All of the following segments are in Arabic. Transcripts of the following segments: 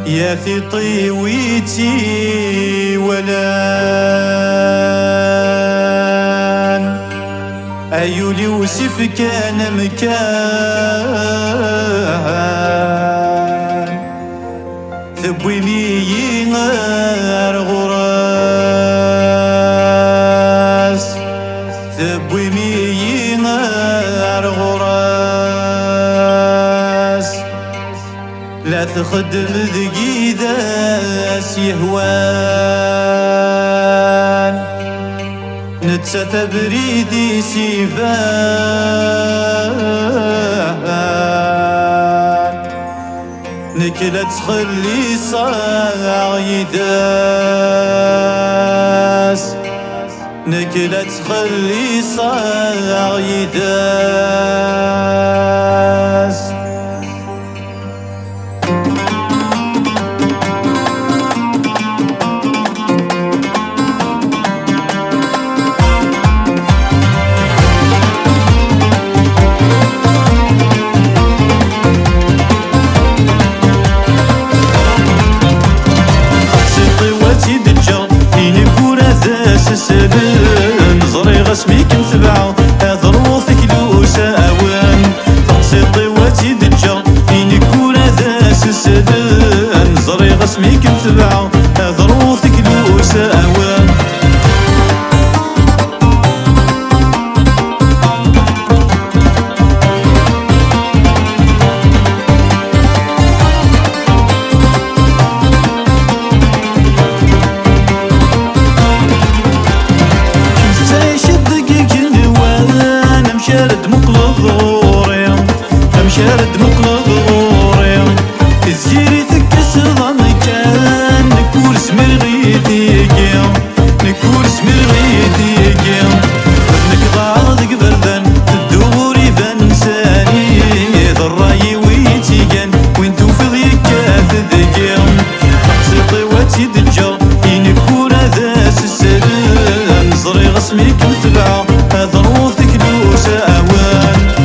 يا في طيويتي ولان أيولي يوسف كان مكان ثبوي ميغار غراس ثبوي ميغار غراس لا تخدم ذقيدة يهوان نتسى تبريدي سيفان نكلة تخلي صاع يداس نكلة تخلي صاع يداس نظري غسميك متبعه هذا روثك لو ساوان تقصي طواتي دجا فيني كون هذا سسلان نظري غسميك متبعه هذا روثك لو ساوان شارد مقلب غوري الزيري تكس ضمكان نكور سمير غيثيكي نكور سمير غيثيكي نكضاض قبردان تدوري فانساني ضراي ويتيكان وين توفض يكاث ذكي تقصي طواتي دجا ينكور هذا سسلان نصري غسميك متبعه هذا روثك لو ساوان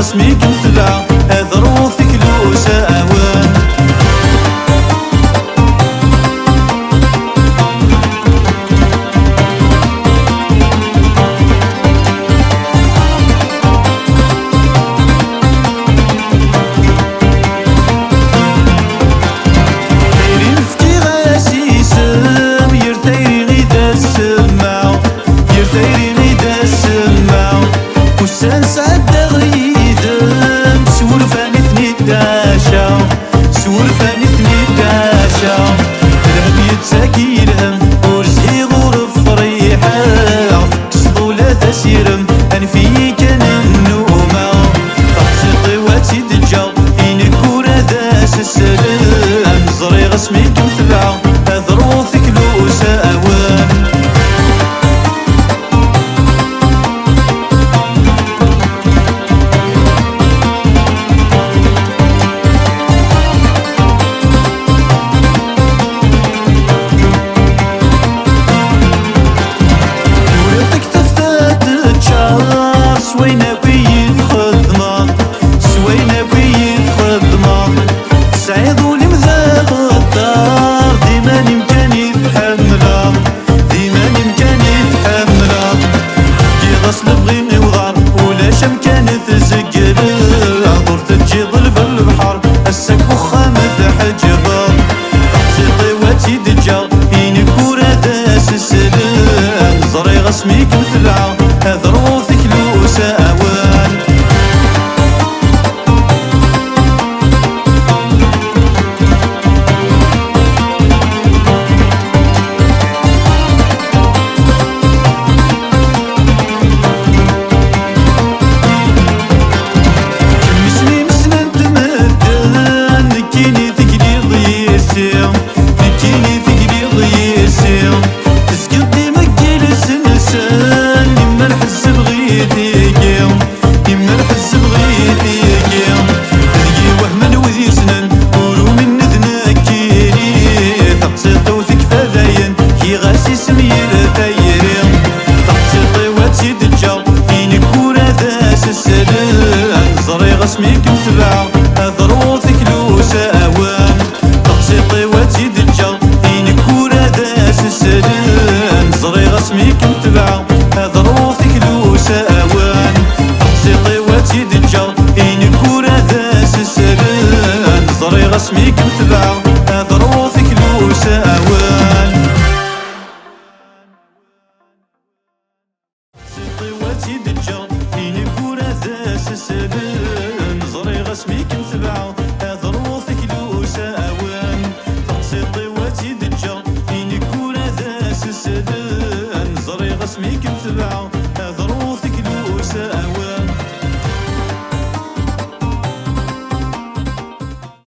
رسميك مثلع هذا روثك لو ساوان تيري نفكي غاسي سم يرتيري غيدا السماع يرتيري غيدا السماع وسان سعد سورفاني ثنيتاشا سورفاني ثنيتاشا الهم يتساكي الهم ورزقي غرف فريحة قصدو لا تسيرم أنفي كان النومة تقصي طواتي دجا إني كورا ذا سسلام نظري غسميك متبعه هذا روثك لو ساوان سوينا بيت خدمة سوينا بيت خدمة سعيد ولي مذاق الدار ديما يمكن يتحملها ديما يمكن يتحملها كي غسل بغي وضار ولا شم كانت زقل عطور تجي ظل في البحر السك وخامة حجبة تقصي طواتي دجا يني كورا داس السلام زري غسميك مثلعة هذا روثك لو ساوان غسميك متبعة ضروثك لو ساوان تقسيطي وتزيد الجا إنك كورا داس السلام زري غسميك متبعة ضروثك لو ساوان تقسيطي وتزيد الجا إنك كورا داس السلام زري غسميك متبعة